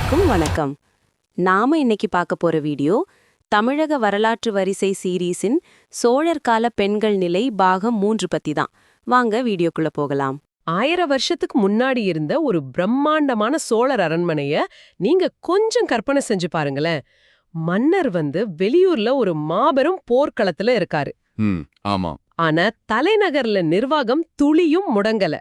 அனைவருக்கும் வணக்கம். நாம இன்னைக்கு பார்க்க போற வீடியோ தமிழக வரலாற்று வரிசை சீரீஸின் சோழர் கால பெண்கள் நிலை பாகம் 3 பத்தி தான். வாங்க வீடியோக்குள்ள போகலாம். 1000 வருஷத்துக்கு முன்னாடி இருந்த ஒரு பிரம்மாண்டமான சோழர் அரண்மனைய நீங்க கொஞ்சம் கற்பனை செஞ்சு பாருங்களேன். மன்னர் வெளியூர்ல ஒரு மாபெரும் போர்க்களத்துல இருக்காரு. ஆமா. ஆனா தலைநகர்ல நிர்வாகம் துளியும் முடங்கல.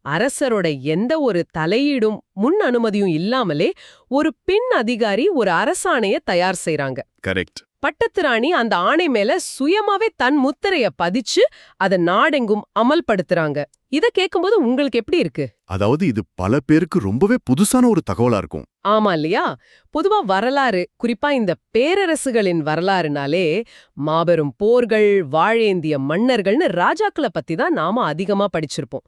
அரசரோட எந்த ஒரு தலையீடும் முன் அனுமதியும் இல்லாமலே ஒரு பெண் அதிகாரி ஒரு அரசாணைய தயார் செய்றாங்க. கரெக்ட். பட்டத்து ராணி அந்த ஆணை மேல சுயமாவே தன் முத்திரைய பதிச்சு அத நாடெங்கும் அமல்படுத்துறாங்க. இத கேட்கும்போது உங்களுக்கு எப்படி இருக்கு? அதாவது இது பல பேருக்கு ரொம்பவே புதுசான ஒரு தகவலா இருக்கும். ஆமா இல்லையா? பொதுவா வரலாறு, குறிப்பா இந்த பேரரசுகளின் வரலாறுனாலே மாபெரும் போர்கள், வாழேந்திய மன்னர்கள்னு ராஜாக்களை பத்தி தான் நாம அதிகமா படிச்சிருப்போம்.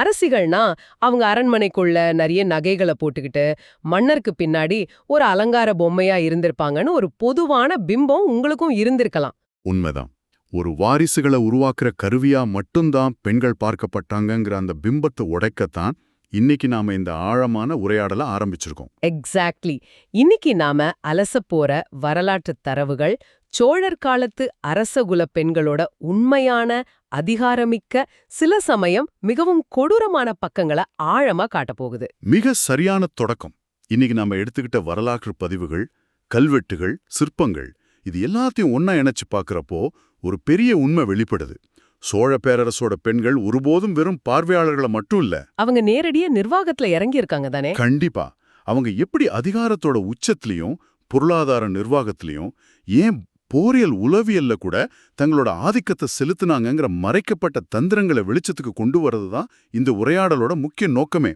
அரசிகள்னா அவங்க அரண்மனைக்குள்ள நிறைய நகைகளை போட்டுக்கிட்டு மன்னருக்கு பின்னாடி ஒரு அலங்கார பொம்மையா இருந்திருப்பாங்கன்னு ஒரு பொதுவான பிம்பம் உங்களுக்கும் இருந்திருக்கலாம். உண்மைதான். ஒரு வாரிசுகளை உருவாக்குற கருவியா மட்டும்தான் பெண்கள் பார்க்கப்பட்டாங்கங்கிற அந்த பிம்பத்தை உடைக்கத்தான் இன்னைக்கு நாம இந்த ஆழமான உரையாடலை ஆரம்பிச்சிருக்கோம். எக்ஸாக்ட்லி. இன்னைக்கு நாம அலச போற வரலாற்று தரவுகள் சோழர் காலத்து அரசகுல பெண்களோட உண்மையான அதிகாரமிக்க, சில சமயம் மிகவும் கொடூரமான பக்கங்களை ஆழமா காட்டப் போகுது. மிக சரியான தொடக்கம். இன்னைக்கு நாம எடுத்துக்கிட்ட வரலாற்று பதிவுகள், கல்வெட்டுகள், சிற்பங்கள் இது எல்லாத்தையும் ஒன்னா இணைச்சு பார்க்கறப்போ ஒரு பெரிய உண்மை வெளிப்படுது. சோழ பேரரசோட பெண்கள் ஒருபோதும் வெறும் பார்வையாளர்களை மட்டும் இல்ல, அவங்க நேரடியா நிர்வாகத்துல இறங்கி இருக்காங்க தானே. கண்டிப்பா. அவங்க எப்படி அதிகாரத்தோட உச்சத்திலையும் பொருளாதார நிர்வாகத்திலையும் ஏன் போரியல் உளவியல்ல கூட தங்களோட ஆதிக்கத்தை செலுத்தினாங்கிற மறைக்கப்பட்ட தந்திரங்களை வெளிச்சத்துக்கு கொண்டு வரதுதான் இந்த உரையாடலோட முக்கிய நோக்கமே.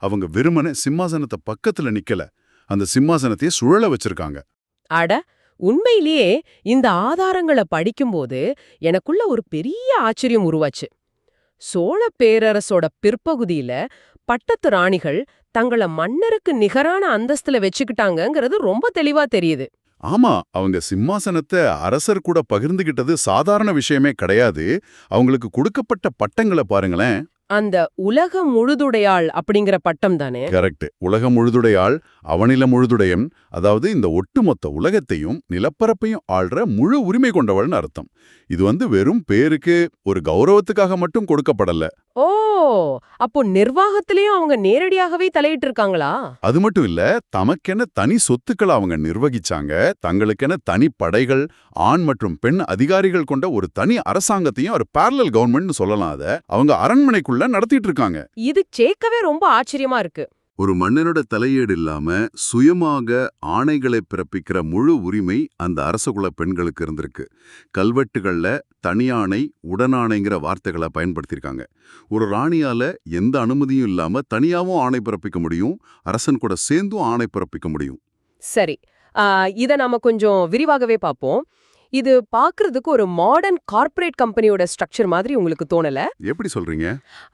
அவங்க வெறுமனே சிம்மாசனத்தை பக்கத்துல நிக்கல, அந்த சிம்மாசனத்தையே சுழல வச்சிருக்காங்க. அட, உண்மையிலேயே இந்த ஆதாரங்களை படிக்கும்போது எனக்குள்ள ஒரு பெரிய ஆச்சரியம் உருவாச்சு. சோழ பேரரசோட பிற்பகுதியில பட்டத்து ராணிகள் தங்கள மன்னருக்கு நிகரான அந்தஸ்துல வச்சுக்கிட்டாங்கங்கிறது ரொம்ப தெளிவா தெரியுது. ஆமா, அவங்க சிம்மாசனத்தை அரசர் கூட பகிர்ந்துகிட்டது சாதாரண விஷயமே கிடையாது. அவங்களுக்கு கொடுக்கப்பட்ட பட்டங்களை பாருங்களேன். அந்த உலக முழுதுடையாள் அப்படிங்கிற பட்டம் தானே. கரெக்ட். உலக முழுதுடையாள், அவனில முழுதுடையன். அதாவது இந்த ஒட்டுமொத்த உலகத்தையும் நிலப்பரப்பையும் ஆள்ற முழு உரிமை கொண்டவள்னு அர்த்தம். இது வெறும் பேருக்கு ஒரு கௌரவத்துக்காக மட்டும் கொடுக்கப்படல. ஓ, அப்போ நிர்வாகத்திலயும் அவங்க நேரடியாகவே தலையிட்டு இருக்காங்களா? அது மட்டும் இல்ல, தமக்கென தனி சொத்துக்களை அவங்க நிர்வகிச்சாங்க. தங்களுக்கென தனி படைகள், ஆண் மற்றும் பெண் அதிகாரிகள் கொண்ட ஒரு தனி அரசாங்கத்தையும் ஒரு பேரலல் கவர்மெண்ட்னு சொல்லலாம். அத அவங்க அரண்மனைக்குள்ள நடத்திட்டு இருக்காங்க. இது கேட்கவே ரொம்ப ஆச்சரியமா இருக்கு. ஒரு மன்னனோட தலையீடு இல்லாம சுயமாக ஆணைகளை பிறப்பிக்கிற முழு உரிமை அந்த அரசகுல பெண்களுக்கு இருந்திருக்கு. கல்வெட்டுகள்ல தனியாணை, உடனாணைங்கிற வார்த்தைகளை பயன்படுத்தியிருக்காங்க. ஒரு ராணியால எந்த அனுமதியும் இல்லாம தனியாவும் ஆணை பிறப்பிக்க முடியும், அரசன் கூட சேர்ந்தும் ஆணை பிறப்பிக்க முடியும். சரி, இத நாம கொஞ்சம் விரிவாகவே பார்ப்போம். இது பாக்குறதுக்கு ஒரு மாடர்ன் கார்ப்பரேட் கம்பெனியோட ஸ்ட்ரக்சர் மாதிரி உங்களுக்கு தோணல? எப்படி சொல்றீங்க?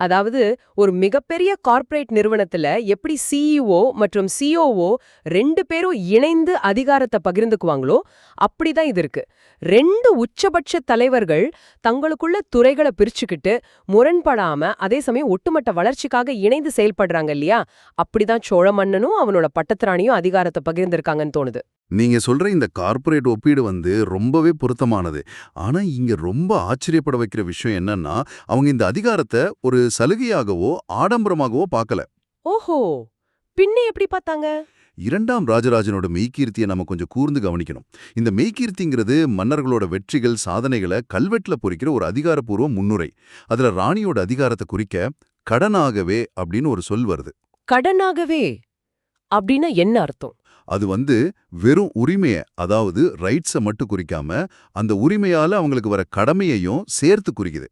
அதாவது ஒரு மிகப்பெரிய கார்ப்பரேட் நிறுவனத்துல எப்படி சிஇஓ மற்றும் சிஓஓ 2 பேரும் இணைந்து அதிகாரத்தை பகிர்ந்துக்குவாங்களோ அப்படிதான் இது இருக்கு. 2 உச்சபட்ச தலைவர்கள் தங்களுக்குள்ள துறைகளை பிரிச்சுக்கிட்டு முரண்படாம அதே சமயம் ஒட்டுமொத்த வளர்ச்சிக்காக இணைந்து செயல்படுறாங்க இல்லையா? அப்படிதான் சோழ மன்னனும் அவனோட பட்டத்திராணியும் அதிகாரத்தை பகிர்ந்திருக்காங்கன்னு தோணுது. நீங்க சொல்ற இந்த கார்ப்பரேட் ஒப்பீடு ரொம்பவே பொருத்தமானது. ஆனா இங்க ரொம்ப ஆச்சரியப்பட வைக்கிற விஷயம் என்னன்னா, அவங்க இந்த அதிகாரத்தை ஒரு சலுகையாகவோ ஆடம்பரமாகவோ பார்க்கல. ஓஹோ, பின்ன எப்படி பார்த்தாங்க? 2ஆம் ராஜராஜனோட மெய்கீர்த்தியை நம்ம கொஞ்சம் கூர்ந்து கவனிக்கணும். இந்த மெய்கீர்த்திங்கிறது மன்னர்களோட வெற்றிகள், சாதனைகளை கல்வெட்டுல பொறிக்கிற ஒரு அதிகாரப்பூர்வ முன்னுரை. அதுல ராணியோட அதிகாரத்தை குறிக்க கடனாகவே அப்படின்னு ஒரு சொல் வருது. கடனாகவே அப்படின்னா என்ன அர்த்தம்? அது வெறும் உரிமைய, அதாவது ரைட்ஸை மட்டும் குறிக்காம அந்த உரிமையால அவங்களுக்கு வர கடமையையும் சேர்த்து குறிக்குது.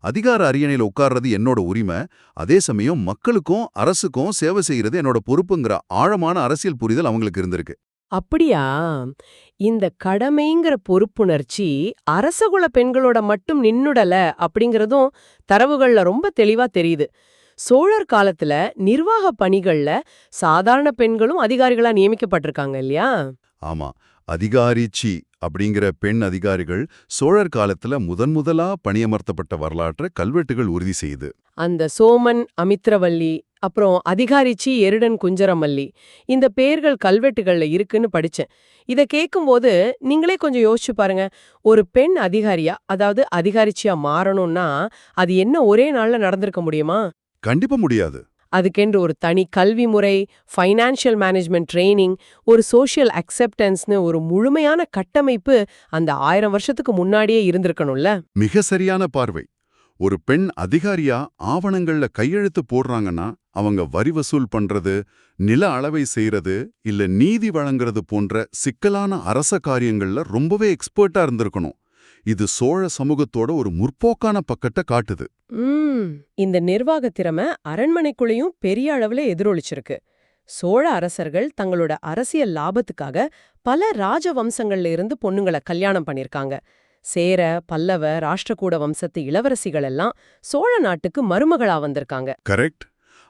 அதிகார அரியணையில உட்கார்றது என்னோட உரிமை, அதே சமயம் மக்களுக்கும் அரசுக்கும் சேவை செய்யறது என்னோட பொறுப்புங்கிற ஆழமான அரசியல் புரிதல் அவங்களுக்கு இருந்திருக்கு. அப்படியா? இந்த கடமைங்கிற பொறுப்புணர்ச்சி அரசகுல பெண்களோட மட்டும் நின்னுடல அப்படிங்கறதும் தரவுகள்ல ரொம்ப தெளிவா தெரியுது. சோழர் காலத்துல நிர்வாக பணிகள்ல சாதாரண பெண்களும் அதிகாரிகளா நியமிக்கப்பட்டிருக்காங்க இல்லையா? ஆமா, அதிகாரிச்சி அப்படிங்கிற பெண் அதிகாரிகள் சோழர் காலத்துல முதன்முதலா பணியமர்த்தப்பட்ட வரலாற்றை கல்வெட்டுகள் உறுதி செய்யுது. அந்த சோமன் அமித்ரவல்லி அப்புறம் அதிகாரிச்சி எருடன் குஞ்சரமல்லி இந்த பேர்கள் கல்வெட்டுகள்ல இருக்குன்னு படிச்சேன். இத கேட்கும்போது நீங்களே கொஞ்சம் யோசிச்சு பாருங்க. ஒரு பெண் அதிகாரியா, அதாவது அதிகாரிச்சியா மாறணும்னா அது என்ன ஒரே நாள்ல நடந்திருக்க முடியுமா? கண்டிப்பா முடியாது. அதுக்கென்று ஒரு தனி கல்வி முறை, ஃபைனான்ஷியல் மேனேஜ்மெண்ட் ட்ரெய்னிங், ஒரு சோஷியல் அக்செப்டன்ஸ்னு ஒரு முழுமையான கட்டமைப்பு அந்த 1000 வருஷத்துக்கு முன்னாடியே இருந்திருக்கணும்ல. மிக சரியான பார்வை. ஒரு பெண் அதிகாரியா ஆவணங்கள்ல கையெழுத்து போடுறாங்கன்னா அவங்க வரி வசூல் பண்றது, நில அளவை செய்யறது, இல்ல நீதி வழங்குறது போன்ற சிக்கலான அரச காரியங்கள்ல ரொம்பவே எக்ஸ்பர்ட்டா இருந்திருக்கணும். இது சோழ சமூகத்தோட ஒரு முற்போக்கான பக்கத்தை காட்டுது. இந்த நிர்வாக திறமை அரண்மனைக்குள்ளேயும் பெரிய அளவுல எதிரொலிச்சிருக்கு. சோழ அரசர்கள் தங்களோட அரசியல் லாபத்துக்காக பல ராஜவம்சங்கள்ல இருந்து பொண்ணுங்களை கல்யாணம் பண்ணிருக்காங்க. சேர, பல்லவ, ராஷ்டிரகூட வம்சத்து இளவரசிகள் எல்லாம் சோழ நாட்டுக்கு மருமகளா வந்திருக்காங்க. கரெக்ட்.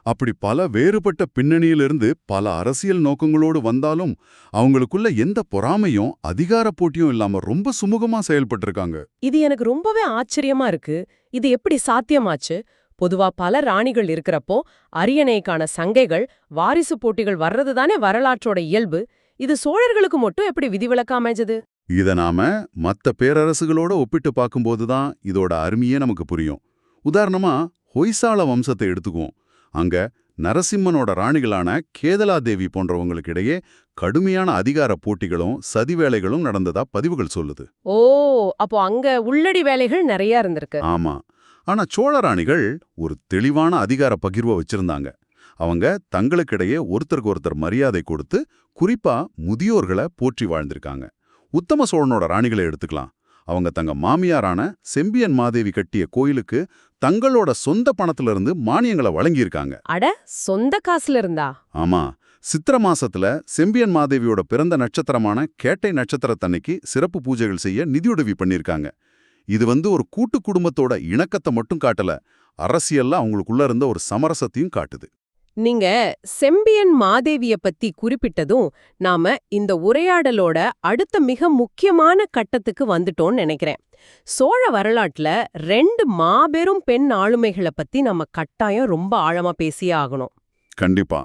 அப்படி பல வேறுபட்ட பின்னணியிலிருந்து பல அரசியல் நோக்கங்களோடு வந்தாலும் அவங்களுக்குள்ள எந்த பொறாமையும் அதிகார போட்டியும் இல்லாம ரொம்ப சுமூகமா செயல்பட்டிருக்காங்க. இது எனக்கு ரொம்பவே ஆச்சரியமா இருக்கு. இது எப்படி சாத்தியமாச்சு? பொதுவா பல ராணிகள் இருக்கிறப்போ அரியணைக்கான சங்கைகள், வாரிசு போட்டிகள் வர்றதுதானே வரலாற்றோட இயல்பு. இது சோழர்களுக்கு மட்டும் எப்படி விதிவிலக்கா அமைஞ்சது? இத நாம மத்த பேரரசுகளோட ஒப்பிட்டு பார்க்கும்போதுதான் இதோட அருமையே நமக்கு புரியும். உதாரணமா ஹொய்சால வம்சத்தை எடுத்துக்குவோம். அங்க நரசிம்மனோட ராணிகளான கேதலாதேவி போன்றவங்களுக்கு இடையே கடுமையான அதிகார போட்டிகளும் சதி வேலைகளும் நடந்ததா பதிவுகள் சொல்லுது. ஓ, அப்போ அங்க உள்ளடி வேலைகள் நிறைய இருந்திருக்கு. ஆமா. ஆனா சோழ ராணிகள் ஒரு தெளிவான அதிகார பகிர்வை வச்சிருந்தாங்க. அவங்க தங்களுக்கிடையே ஒருத்தருக்கு ஒருத்தர் மரியாதை கொடுத்து குறிப்பா முதியோர்களை போற்றி வாழ்ந்திருக்காங்க. உத்தம சோழனோட ராணிகளை எடுத்துக்கலாம். அவங்க தங்க மாமியாரான செம்பியன் மாதேவி கட்டிய கோயிலுக்கு தங்களோட சொந்த பணத்துல இருந்து மானியங்களை வழங்கியிருக்காங்க. அட, சொந்த காசுல இருந்தா? ஆமா. சித்திர மாசத்துல செம்பியன் மாதேவியோட பிறந்த நட்சத்திரமான கேட்டை நட்சத்திரத்தன்னைக்கு சிறப்பு பூஜைகள் செய்ய நிதியுதவி பண்ணிருக்காங்க. இது ஒரு கூட்டு குடும்பத்தோட இணக்கத்தை மட்டும் காட்டல, அரசியல்ல அவங்களுக்குள்ள இருந்த ஒரு சமரசத்தையும் காட்டுது. நீங்க செம்பியன் மாதேவிய பத்தி குறிப்பிட்டதும் நாம இந்த உரையாடலோட அடுத்த மிக முக்கியமான கட்டத்துக்கு வந்துட்டோம்னு நினைக்கிறேன். சோழ வரலாற்றுல 2 மாபெரும் பெண் ஆளுமைகளை பத்தி நம்ம கட்டாயம் ரொம்ப ஆழமா பேசியே ஆகணும். கண்டிப்பா.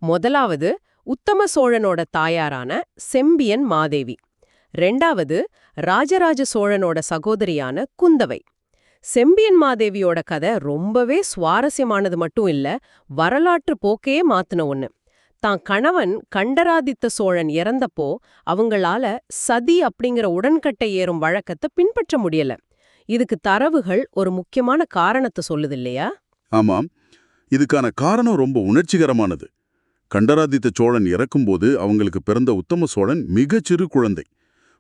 முதலாவது உத்தம சோழனோட தாயாரான செம்பியன் மாதேவி. 2வது ராஜராஜ சோழனோட சகோதரியான குந்தவை. செம்பியன் மாதேவியோட கதை ரொம்பவே சுவாரஸ்யமானது மட்டும் இல்ல, வரலாற்று போக்கையே மாத்துன ஒண்ணு. தான் கணவன் கண்டராதித்த சோழன் இறந்தப்போ அவங்களால சதி அப்படிங்கிற உடன்கட்டை ஏறும் வழக்கத்தை பின்பற்ற முடியல. இதுக்கு தரவுகள் ஒரு முக்கியமான காரணத்தை சொல்லுது இல்லையா? ஆமாம். இதுக்கான காரணம் ரொம்ப உணர்ச்சிகரமானது. கண்டராதித்த சோழன் இறக்கும்போது அவங்களுக்கு பிறந்த உத்தம சோழன் மிகச்சிறு குழந்தை.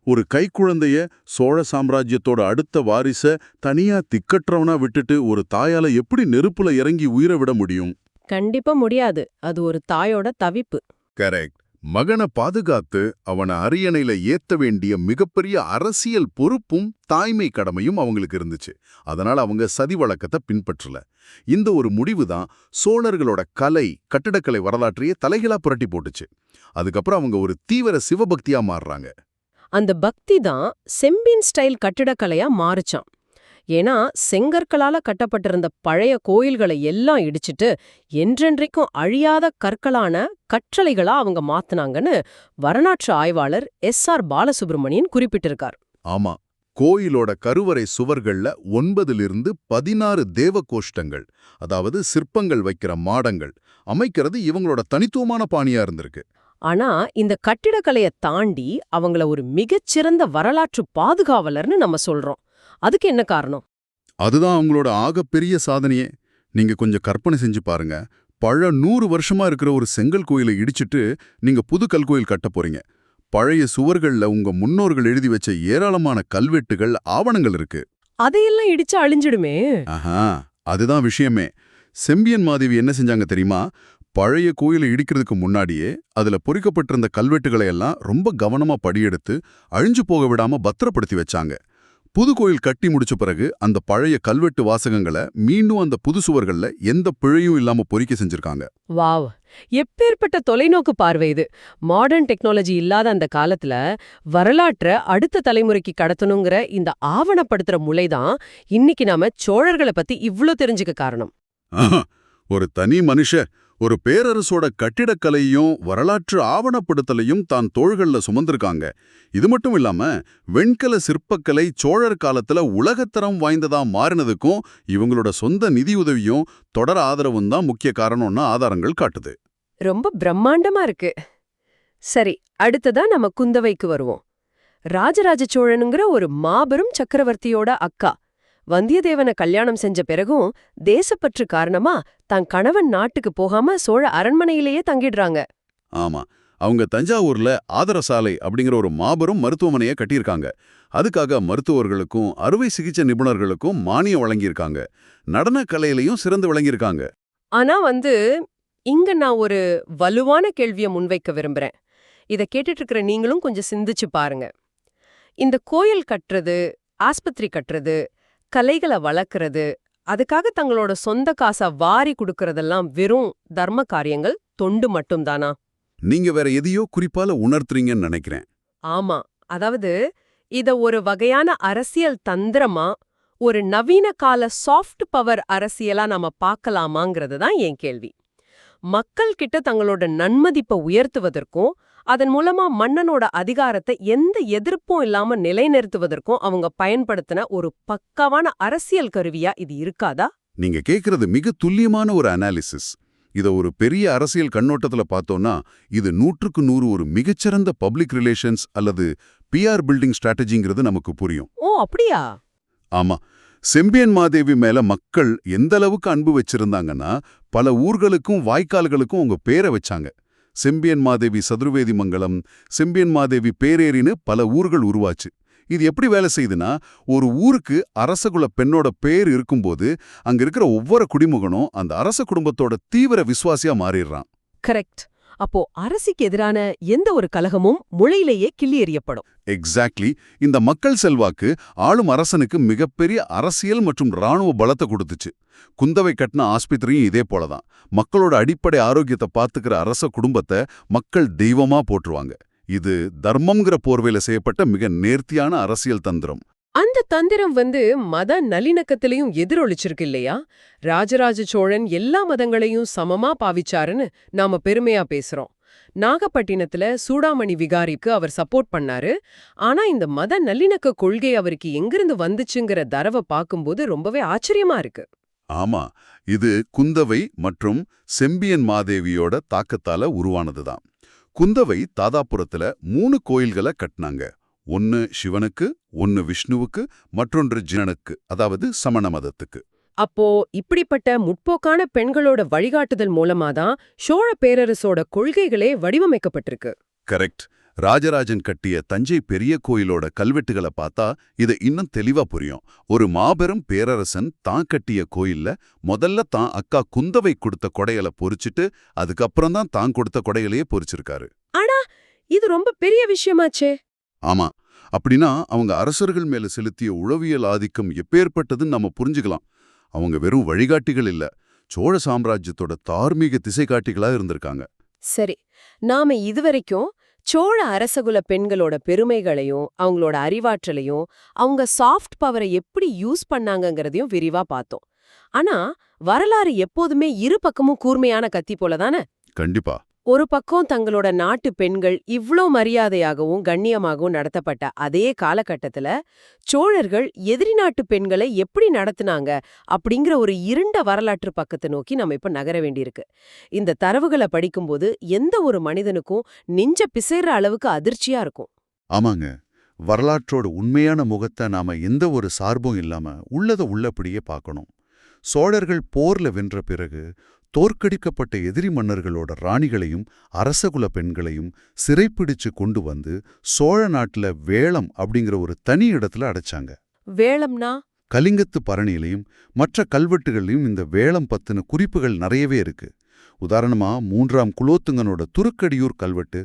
ஒரு கைக்குழந்தைய சோழ சாம்ராஜ்யத்தோட அடுத்த வாரிச தனியா திக்கற்றவனா விட்டுட்டு ஒரு தாயால எப்படி நெருப்புல இறங்கி உயிரை விட முடியும்? கண்டிப்பா முடியாது. அது ஒரு தாயோட தவிப்பு. கரெக்ட். மகனை பாதுகாத்து அவனை அரியணையில ஏத்த வேண்டிய மிகப்பெரிய அரசியல் பொறுப்பும் தாய்மை கடமையும் அவங்களுக்கு இருந்துச்சு. அதனால அவங்க சதி வழக்கத்தை பின்பற்றல. இந்த ஒரு முடிவு தான் சோழர்களோட கலை, கட்டிடக்கலை வரலாற்றையே தலைகீழா புரட்டி போட்டுச்சு. அதுக்கப்புறம் அவங்க ஒரு தீவிர சிவபக்தியா மாறுறாங்க. அந்த பக்தி தான் செம்பியன் ஸ்டைல் கட்டிடக்கலையா மாறுச்சான். ஏன்னா செங்கற்களால கட்டப்பட்டிருந்த பழைய கோயில்களை எல்லாம் இடிச்சிட்டு என்றென்றைக்கும் அழியாத கற்களான கற்றளைகளா அவங்க மாத்துனாங்கன்னு வரலாற்று ஆய்வாளர் S.R. பாலசுப்ரமணியன் குறிப்பிட்டிருக்கார். ஆமா. கோயிலோட கருவறை சுவர்கள்ல 9லிருந்து 16 தேவ கோஷ்டங்கள், அதாவது சிற்பங்கள் வைக்கிற மாடங்கள் அமைக்கிறது இவங்களோட தனித்துவமான பாணியா இருந்திருக்கு. ஆனா இந்த கட்டிடக்கலையை தாண்டி அவங்கள ஒரு மிகச்சிறந்த வரலாற்று பாதுகாவலர்னு நம்ம சொல்றோம். அதுக்கு என்ன காரணம்? அதுதான் அவங்களோட ஆகப்பெரிய சாதனையே. நீங்க கொஞ்சம் கற்பனை செஞ்சு பாருங்க. 100 வருஷமா இருக்கிற ஒரு செங்கல் கோயிலை இடிச்சிட்டு நீங்க புது கல்கோயில் கட்ட போறீங்க. பழைய சுவர்கள்ல உங்க முன்னோர்கள் எழுதி வச்ச ஏராளமான கல்வெட்டுகள், ஆவணங்கள் இருக்கு. அதையெல்லாம் இடிச்சு அழிஞ்சிடுமே. ஆஹா, அதுதான் விஷயமே. செம்பியன் மாதேவி என்ன செஞ்சாங்க தெரியுமா? பழைய கோயிலை இடிக்கிறதுக்கு முன்னாடியே அதுல பொறிக்கப்பட்டிருந்த கல்வெட்டுகளை எல்லாம் ரொம்ப கவனமா படியெடுத்து அழிஞ்சு போக விடாம பத்திரப்படுத்தி வச்சாங்க. புது கோயில் கட்டி முடிச்ச பிறகு அந்த பழைய கல்வெட்டு வாசகங்களை மீண்டும் அந்த புது சுவர்கள்ல எந்த பிழையும் இல்லாம பொறிக்க செஞ்சிருக்காங்க. வாவ், எப்பேற்பட்ட தொலைநோக்கு பார்வை இது! மாடர்ன் டெக்னாலஜி இல்லாத அந்த காலத்துல வரலாற்ற அடுத்த தலைமுறைக்கு கடத்தணுங்கிற இந்த ஆவணப்படுத்துற முலைதான் இன்னைக்கு நாம சோழர்கள பத்தி இவ்ளோ தெரிஞ்சுக்க காரணம். ஆஹா, ஒரு தனி ஒரு பேரரசோட கட்டிடக்கலையும் வரலாற்று ஆவணப்படுத்தலையும் தான் தோள்கள்ல சுமந்திருக்காங்க. இது மட்டும் இல்லாம வெண்கல சிற்பக்கலை சோழர் காலத்துல உலகத்தரம் வாய்ந்ததா மாறினதுக்கும் இவங்களோட சொந்த நிதியுதவியும் தொடர் ஆதரவும் தான் முக்கிய காரணம்னு ஆதாரங்கள் காட்டுது. ரொம்ப பிரம்மாண்டமா இருக்கு. சரி, அடுத்ததா நம்ம குந்தவைக்கு வருவோம். ராஜராஜ சோழனுங்கிற ஒரு மாபெரும் சக்கரவர்த்தியோட அக்கா வந்தியத்தேவனை கல்யாணம் செஞ்ச பிறகும் தேசப்பற்று காரணமா தன் கணவன் நாட்டுக்கு போகாம சோழ அரண்மனையிலேயே தங்கிடுறாங்க. ஆமா, அவங்க தஞ்சாவூர்ல ஆதரசாலை அப்படிங்கிற ஒரு மாபெரும் மருத்துவமனையை கட்டியிருக்காங்க. அதுக்காக மருத்துவர்களுக்கும் அறுவை சிகிச்சை நிபுணர்களுக்கும் மானியம் வழங்கியிருக்காங்க. நடன கலையிலையும் சிறந்து விளங்கியிருக்காங்க. ஆனா இங்க நான் ஒரு வலுவான கேள்வியை முன்வைக்க விரும்புறேன். இத கேட்டுட்டு இருக்கிற நீங்களும் கொஞ்சம் சிந்திச்சு பாருங்க. இந்த கோயில் கட்டுறது, ஆஸ்பத்திரி கட்டுறது, கலைகளை வளர்க்கறது, அதுக்காக தங்களோட சொந்த காசை வாரி கொடுக்கறதெல்லாம் வெறும் தர்ம காரியங்கள், தொண்டு மட்டும்தானா? நீங்க வேற எதையோ குறிப்பால உணர்த்துறீங்கன்னு நினைக்கிறேன். ஆமா, அதாவது இத ஒரு வகையான அரசியல் தந்திரமா, ஒரு நவீன கால சாஃப்ட் பவர் அரசியலா நாம பார்க்கலாமாங்கிறது தான் என் கேள்வி. மக்கள் கிட்ட தங்களோட நன்மதிப்பை உயர்த்துவதற்கும் அதன் மூலமா மன்னனோட அதிகாரத்தை எந்த எதிர்ப்பும் இல்லாம நிலைநிறுத்துவதற்கும் அவங்க பயன்படுத்தின ஒரு பக்காவான அரசியல் கருவியா இது இருக்காதா? நீங்க கேக்குறது மிக துல்லியமான ஒரு அனாலிசிஸ். இத ஒரு பெரிய அரசியல் கண்ணோட்டத்துல பார்த்தோம்னா இது 100க்கு 100 ஒரு மிகச்சிறந்த பப்ளிக் ரிலேஷன்ஸ் அல்லது பிஆர் பில்டிங் ஸ்ட்ராட்டஜிங்கிறது நமக்கு புரியும். ஓ, அப்படியா? ஆமா, செம்பியன் மாதேவி மேல மக்கள் எந்த அளவுக்கு அன்பு வச்சிருந்தாங்கன்னா பல ஊர்களுக்கும் வாய்க்கால்களுக்கும் உங்க பேரை வச்சாங்க. செம்பியன் மாதேவி சதுர்வேதி மங்கலம், செம்பியன் மாதேவி பேரேரின்னு பல ஊர்கள் உருவாச்சு. இது எப்படி வேலை செய்யுதுன்னா, ஒரு ஊருக்கு அரசகுல பெண்ணோட பேர் இருக்கும்போது அங்க இருக்கிற ஒவ்வொரு குடிமகனும் அந்த அரச குடும்பத்தோட தீவிர விசுவாசியா மாறிடுறான். கரெக்ட். அப்போ அரசிக்கு எதிரான எந்த ஒரு கலகமும் முளையிலேயே கிள்ளி எறியப்படும். எக்ஸாக்ட்லி. இந்த மக்கள் செல்வாக்கு ஆளும் அரசனுக்கு மிகப்பெரிய அரசியல் மற்றும் இராணுவ பலத்தை கொடுத்துச்சு. குந்தவை கட்டின ஆஸ்பத்திரியும் இதே போலதான். மக்களோட அடிப்படை ஆரோக்கியத்தை பார்த்துக்கிற அரச குடும்பத்தை மக்கள் தெய்வமா போற்றுவாங்க. இது தர்மம்ங்கிற போர்வையில செய்யப்பட்ட மிக நேர்த்தியான அரசியல் தந்திரம். அந்த தந்திரம் மத நல்லிணக்கத்திலையும் எதிரொலிச்சிருக்கு இல்லையா? ராஜராஜ சோழன் எல்லா மதங்களையும் சமமா பாவிச்சாருன்னு நாம பெருமையா பேசுறோம். நாகப்பட்டினத்துல சூடாமணி விகாரிக்கு அவர் சப்போர்ட் பண்ணாரு. ஆனா இந்த மத நல்லிணக்க கொள்கை அவருக்கு எங்கிருந்து வந்துச்சுங்கிற தரவை பார்க்கும்போது ரொம்பவே ஆச்சரியமா இருக்கு. ஆமா, இது குந்தவை மற்றும் செம்பியன் மாதேவியோட தாக்கத்தால உருவானதுதான். குந்தவை தாதாபுரத்துல 3 கோயில்களை கட்டினாங்க. ஒன்னு சிவனுக்கு, ஒன்னு விஷ்ணுவுக்கு, மற்றொன்று ஜினனுக்கு, அதாவது சமண மதத்துக்கு. அப்போ இப்படிப்பட்ட முற்போக்கான பெண்களோட வழிகாட்டுதல் மூலமாதான் சோழ பேரரசோட கொள்கைகளே வடிவமைக்கப்பட்டிருக்கு. கரெக்ட். ராஜராஜன் கட்டிய தஞ்சை பெரிய கோயிலோட கல்வெட்டுகளை பார்த்தா இது இன்னும் தெளிவா புரியும். ஒரு மாபெரும் பேரரசன் தான் கட்டிய கோயில்ல முதல்ல தான் அக்கா குந்தவை கொடுத்த கொடையலை பொறிச்சிட்டு அதுக்கப்புறம் தான் கொடுத்த கொடைகளையே பொறிச்சிருக்காரு. ஆனா இது ரொம்ப பெரிய விஷயமாச்சே. ஆமா, அப்படின்னா அவங்க அரசர்கள் மேல செலுத்திய உளவியல் ஆதிக்கம் எப்பேற்பட்டதுன்னு நம்ம புரிஞ்சுக்கலாம். அவங்க வெறும் வழிகாட்டிகள் இல்ல, சோழ சாம்ராஜ்யத்தோட தார்மீக திசைகாட்டிகளா இருந்திருக்காங்க. சரி, நாம இதுவரைக்கும் சோழ அரசகுல பெண்களோட பெருமைகளையும் அவங்களோட அறிவாற்றலையும் அவங்க சாஃப்ட் பவரை எப்படி யூஸ் பண்ணாங்கங்கிறதையும் விரிவா பார்த்தோம். ஆனா வரலாறு எப்போதுமே இரு பக்கமும் கூர்மையான கத்தி போலதானே? கண்டிப்பா. ஒரு பக்கம் தங்களோட நாட்டு பெண்கள் இவ்ளோ மரியாதையாகவும் கண்ணியமாகவும் நடத்தப்பட்ட அதே காலகட்டத்துல சோழர்கள் எதிரி நாட்டு பெண்களை எப்படி நடத்துனாங்க அப்படிங்கிற ஒரு இருண்ட வரலாற்று பக்கத்தை நோக்கி நம்ம இப்ப நகர வேண்டியிருக்கு. இந்த தரவுகளை படிக்கும்போது எந்த ஒரு மனிதனுக்கும் நெஞ்ச பிசைற அளவுக்கு அதிர்ச்சியா இருக்கும். ஆமாங்க, வரலாற்றோட உண்மையான முகத்தை நாம எந்த ஒரு சார்பும் இல்லாம உள்ளத உள்ளபடியே பார்க்கணும். சோழர்கள் போர்ல வென்ற பிறகு தோற்கடிக்கப்பட்ட எதிரி மன்னர்களோட ராணிகளையும் அரசகுல பெண்களையும் சிறைப்பிடிச்சு கொண்டு வந்து சோழ நாட்டுல வேளம் அப்படிங்கிற ஒரு தனி இடத்துல அடைச்சாங்க. வேளம்னா? கலிங்கத்து பரணியிலையும் மற்ற கல்வெட்டுகள்லையும் இந்த வேளம் பத்தின குறிப்புகள் நிறையவே இருக்கு. உதாரணமா 3ஆம் குலோத்துங்கனோட துருக்கடியூர் கல்வெட்டு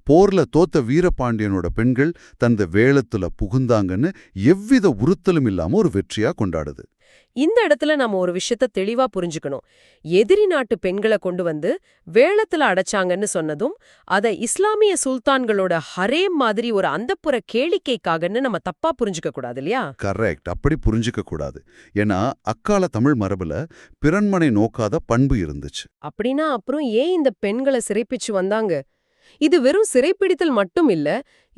போர்ல தோத்த வீரபாண்டியனோட பெண்கள் தந்த வேளத்துல புகுந்தாங்கன்னு எவ்வித உறுத்தலும் இல்லாம ஒரு வெற்றியா கொண்டாடுது. இந்த இடத்துல நாம ஒரு விஷயத்த தெளிவா புரிஞ்சுக்கணும். எதிரி நாட்டு பெண்களை கொண்டு வந்து வேளத்துல அடைச்சாங்கன்னு சொன்னதும் அத இஸ்லாமிய சுல்தான்களோட ஹரேம் மாதிரி ஒரு அந்தப்புற கேளிக்கைக்காகன்னு நம்ம தப்பா புரிஞ்சுக்க கூடாது இல்லையா? கரெக்ட், அப்படி புரிஞ்சுக்க கூடாது. ஏன்னா அக்கால தமிழ் மரபுல பிறன்மனை நோக்காத பண்பு இருந்துச்சு. அப்படின்னா அப்புறம் ஏன் இந்த பெண்களை சிறைப்பிச்சு வந்தாங்க? இது வெறும் சிறைப்பிடித்தல் மட்டும் இல்ல,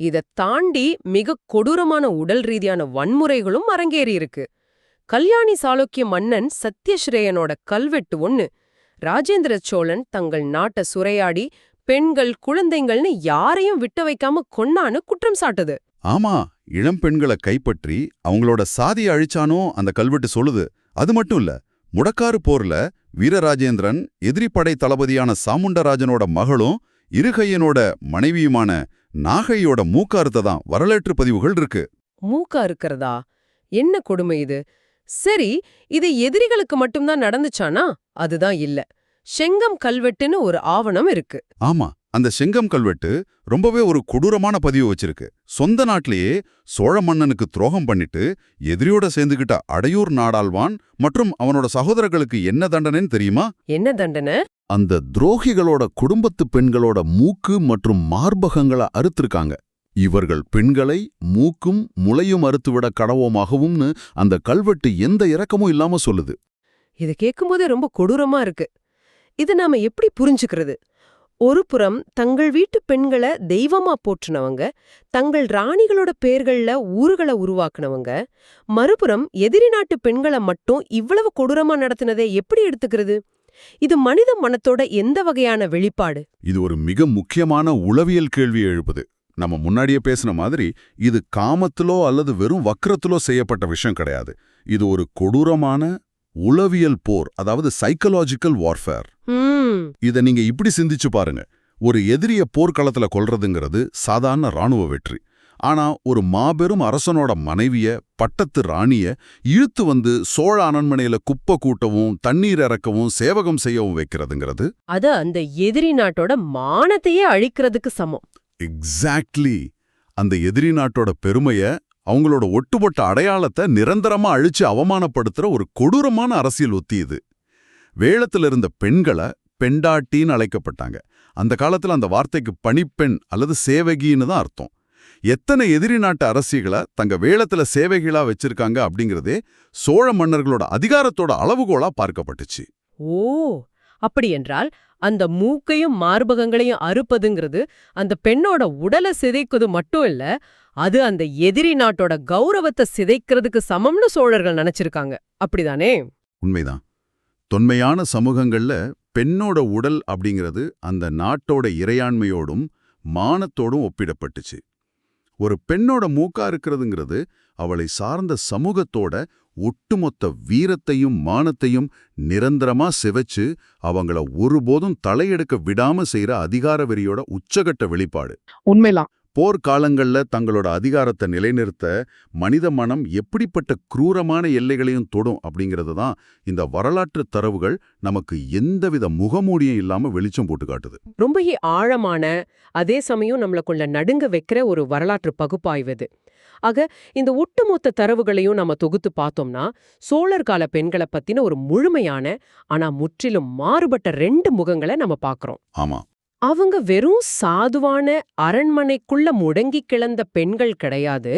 இத தாண்டி மிக கொடூரமான உடல் ரீதியான வன்முறைகளும் அரங்கேறி இருக்கு. கல்யாணி சாளுக்கிய மன்னன் சத்யஸ்ரேயனோட கல்வெட்டு ஒண்ணு ராஜேந்திர சோழன் தங்கள் நாட்டை சுரையாடி பெண்கள் குழந்தைங்கள்னு யாரையும் விட்டு வைக்காம கொன்னான்னு குற்றம் சாட்டுது. ஆமா, இளம் பெண்களை கைப்பற்றி அவங்களோட சாதியை அழிச்சானோ அந்த கல்வெட்டு சொல்லுது. அது மட்டும் இல்ல, முடக்காறு போர்ல வீரராஜேந்திரன் எதிரி படை தளபதியான சாமுண்டராஜனோட மகளும் இருகையனோட மனைவியுமான நாகையோட மூக்க அறுத்ததான் வரலாற்று பதிவுகள் இருக்கு. மூக்கா இருக்கிறதா? என்ன கொடுமை இது! சரி, இது எதிரிகளுக்கு மட்டும்தான் நடந்துச்சானா? அதுதான் இல்ல. செங்கம் கல்வெட்டுன்னு ஒரு ஆவணம் இருக்கு. ஆமா, அந்த செங்கம் கல்வெட்டு ரொம்பவே ஒரு கொடூரமான பதிவு வச்சிருக்கு. சொந்த நாட்டிலேயே சோழ மன்னனுக்கு துரோகம் பண்ணிட்டு எதிரியோட சேர்ந்துகிட்ட அடையூர் நாடாழ்வான் மற்றும் அவனோட சகோதரர்களுக்கு என்ன தண்டனைன்னு தெரியுமா? என்ன தண்டனை? அந்த துரோகிகளோட குடும்பத்து பெண்களோட மூக்கு மற்றும் மார்பகங்களை அறுத்திருக்காங்க. இவர்கள் பெண்களை மூக்கும் முளையும் அறுத்துவிட கடவோமாகவும்னு அந்த கல்வெட்டு எந்த இரக்கமும் இல்லாம சொல்லுது. இது கேட்கும்போதே ரொம்ப கொடூரமா இருக்கு. இது நாம எப்படி புரிஞ்சுக்கிறது? ஒரு புறம் தங்கள் வீட்டு பெண்களை தெய்வமா போற்றுனவங்க, தங்கள் ராணிகளோட பேர்கள்ல ஊர்களை உருவாக்குனவங்க, மறுபுறம் எதிரி நாட்டு பெண்களை மட்டும் இவ்வளவு கொடூரமா நடத்தினதை எப்படி எடுத்துக்கிறது? இது மனித மனத்தோட எந்த வகையான வெளிப்பாடு? இது ஒரு மிக முக்கியமான உளவியல் கேள்வியை எழுப்புது. நம்ம முன்னாடியே பேசின மாதிரி இது காமத்திலோ அல்லது வெறும் வக்ரத்திலோ செய்யப்பட்ட விஷயம் கிடையாது. இது ஒரு கொடூரமான உளவியல் போர், அதாவது சைக்கலாஜிக்கல் வார்ஃபேர். இத நீங்க இப்படி சிந்திச்சு பாருங்க. ஒரு எதிரிய போர்க்களத்துல கொல்றதுங்கிறது சாதாரண ராணுவ வெற்றி. ஆனா ஒரு மாபெரும் அரசனோட மனைவிய, பட்டத்து ராணிய இழுத்து வந்து சோழ அரண்மனையில குப்பை கூட்டவும் தண்ணீர் இறக்கவும் சேவகம் செய்யவும் வைக்கிறதுங்கிறது அது அந்த எதிரி நாட்டோட மானத்தையே அழிக்கிறதுக்கு சமம். எக்ஸாக்ட்லி. அந்த எதிரி நாட்டோட பெருமைய, அவங்களோட ஒட்டுமொட்ட அடையாளத்தை நிரந்தரமா அழிச்சு அவமானப்படுத்துற ஒரு கொடூரமான அரசியல் உத்தி இது. வேளத்துல இருந்த பெண்களை பெண்டாட்டின்னு அழைக்கப்பட்டாங்க. அந்த காலத்துல அந்த வார்த்தைக்கு பணிப்பெண் அல்லது சேவகின்னு தான் அர்த்தம். எத்தனை எதிரி நாட்டு அரசிகளை தங்க வேளத்துல சேவகிகளா வச்சிருக்காங்க அப்படிங்கிறதே சோழ மன்னர்களோட அதிகாரத்தோட அளவுகோலா பார்க்கப்பட்டுச்சு. ஓ, அப்படியென்றால் அந்த மூக்கையும் மார்பகங்களையும் அறுப்பதுங்கிறது அந்த பெண்ணோட உடலை சிதைக்குது மட்டும் இல்ல, அது அந்த எதிரி நாட்டோட கௌரவத்தை சிதைக்கிறதுக்கு சமம்னு சோழர்கள் நினைச்சிருக்காங்க. அப்படிதானே? உண்மைதான். தொன்மையான சமூகங்கள்ல பெண்ணோட உடல் அப்படிங்கிறது அந்த நாட்டோட இறையாண்மையோடும் மானத்தோடும் ஒப்பிடப்பட்டுச்சு. ஒரு பெண்ணோட மூக்கா இருக்கிறதுங்கிறது அவளை சார்ந்த சமூகத்தோட ஒட்டுமொத்த வீரத்தையும் மானத்தையும் நிரந்தரமா சிதைச்சு அவங்கள ஒருபோதும் தலையெடுக்க விடாம செய்யற அதிகார வெறியோட உச்சகட்ட வெளிப்பாடு. உண்மைதான். போர்க்காலங்கள்ல தங்களோட அதிகாரத்தை நிலைநிறுத்த மனித மனம் எப்படிப்பட்ட குரூரமான எல்லைகளையும் தொடும் அப்படிங்கிறது தான் இந்த வரலாற்று தரவுகள் நமக்கு எந்தவித முகமூடியும் இல்லாம வெளிச்சம் போட்டு காட்டுது. ரொம்ப ஆழமான, அதே சமயம் நம்மளுக்குள்ள நடுங்க வைக்கிற ஒரு வரலாற்று பகுப்பாய்வு இது. ஆக இந்த ஒட்டுமொத்த தரவுகளையும் நம்ம தொகுத்து பார்த்தோம்னா சோழர் கால பெண்களை பத்தின ஒரு முழுமையான ஆனா முற்றிலும் மாறுபட்ட 2 முகங்களை நம்ம பார்க்கறோம். ஆமா, அவங்க வெறும் சாதுவான அரண்மனைக்குள்ள முடங்கி கிடந்த பெண்கள் கிடையாது.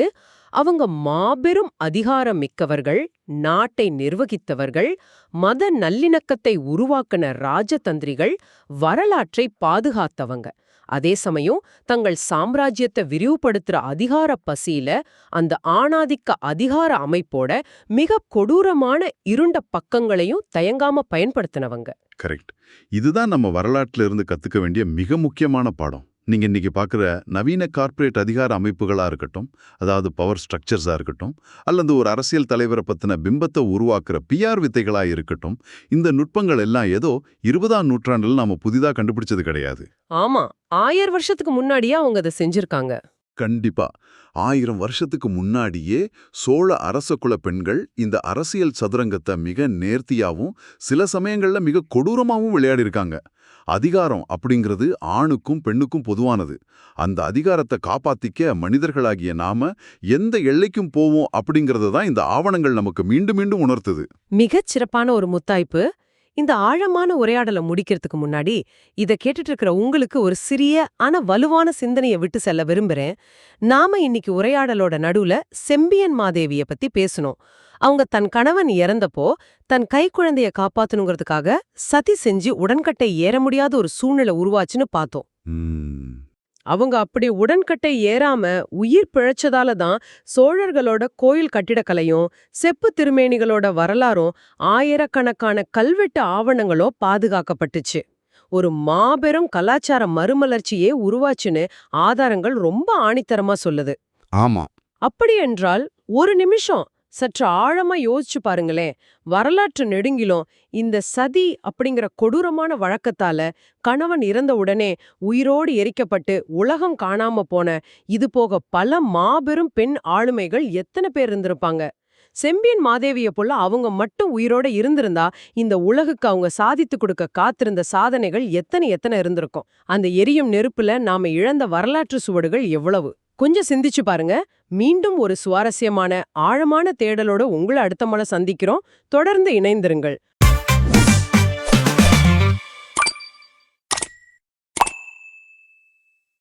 அவங்க மாபெரும் அதிகாரம் மிக்கவர்கள், நாட்டை நிர்வகித்தவர்கள், மத நல்லிணக்கத்தை உருவாக்கின ராஜதந்திரிகள், வரலாற்றை பாதுகாத்தவங்க. அதே சமயம் தங்கள் சாம்ராஜ்யத்தை விரிவுபடுத்துற அதிகார பசியில அந்த ஆணாதிக்க அதிகார அமைப்போட மிக கொடூரமான இருண்ட பக்கங்களையும் தயங்காம பயன்படுத்தினவங்க. கரெக்ட். இதுதான் நம்ம வரலாற்றுல இருந்து கத்துக்க வேண்டிய மிக முக்கியமான பாடம். நீங்க இன்னைக்கு பார்க்குற நவீன கார்ப்பரேட் அதிகார அமைப்புகளா இருக்கட்டும், அதாவது பவர் ஸ்ட்ரக்சர்ஸா இருக்கட்டும், அல்லது ஒரு அரசியல் தலைவரை பத்தின பிம்பத்தை உருவாக்குற PR வித்தைகளா இருக்கட்டும், இந்த நுட்பங்கள் எல்லாம் ஏதோ 20ஆம் நூற்றாண்டில் நாம புதிதா கண்டுபிடிச்சது கிடையாது. ஆமா, 1000 வருஷத்துக்கு முன்னாடியே அவங்க அதை செஞ்சிருக்காங்க. கண்டிப்பா 1000 வருஷத்துக்கு முன்னாடியே சோழ அரசகுல பெண்கள் இந்த அரசியல் சதுரங்கத்தை மிக நேர்த்தியாவும் சில சமயங்கள்ல மிக கொடூரமாவும் விளையாடிருக்காங்க. அதிகாரம் அப்படிங்கிறது ஆணுக்கும் பெண்ணுக்கும் பொதுவானது. அந்த அதிகாரத்தை காப்பாத்திக்க மனிதர்களாகிய நாம எந்த எல்லைக்கும் போவோம் அப்படிங்கறத தான் இந்த ஆவணங்கள் நமக்கு மீண்டும் மீண்டும் உணர்த்துது. மிகச் சிறப்பான ஒரு முத்தாய்ப்பு. இந்த ஆழமான உரையாடலை முடிக்கிறதுக்கு முன்னாடி இத கேட்டுட்டு இருக்கிற உங்களுக்கு ஒரு சிறிய ஆனா வலுவான சிந்தனையை விட்டு செல்ல விரும்புறேன். நாம இன்னைக்கு உரையாடலோட நடுவுல செம்பியன் மாதேவிய பத்தி பேசணும். அவங்க தன் கணவன் இறந்தப்போ தன் கைக்குழந்தைய காப்பாத்தணுங்கிறதுக்காக சதி செஞ்சு உடன்கட்டை ஏற முடியாத ஒரு சூழ்நிலை உருவாச்சுன்னு பார்த்தோம். ம். அவங்க அப்படி உடன்கட்டை ஏறாம உயிர் பிழைச்சதால தான் சோழர்களோட கோயில் கட்டிடக்கலையும் செப்பு திருமேனிகளோட வரலாறும் ஆயிரக்கணக்கான கல்வெட்டு ஆவணங்களோ பாதுகாக்கப்பட்டுச்சு. ஒரு மாபெரும் கலாச்சார மறுமலர்ச்சியே உருவாச்சுன்னு ஆதாரங்கள் ரொம்ப ஆணித்தரமா சொல்லுது. ஆமா. அப்படியென்றால் ஒரு நிமிஷம் சற்று ஆழமா யோசிச்சு பாருங்களேன். வரலாற்று நெடுங்கிலும் இந்த சதி அப்படிங்கிற கொடூரமான வழக்கத்தால கணவன் இறந்த உடனே உயிரோடு எரிக்கப்பட்டு உலகம் காணாம போன இது போக பல மாபெரும் பெண் ஆளுமைகள் எத்தனை பேர் இருந்திருப்பாங்க. செம்பியன் மாதேவிய போல அவங்க மட்டும் உயிரோட இருந்திருந்தா இந்த உலகுக்கு அவங்க சாதித்து கொடுக்க காத்திருந்த சாதனைகள் எத்தனை இருந்திருக்கும். அந்த எரியும் நெருப்புல நாம இழந்த வரலாற்று சுவடுகள் எவ்வளவு. கொஞ்சம் சிந்திச்சு பாருங்க. மீண்டும் ஒரு சுவாரஸ்யமான ஆழமான தேடலோட உங்களை அடுத்த முறை சந்திக்கிறோம். தொடர்ந்து இணைந்திருங்கள்.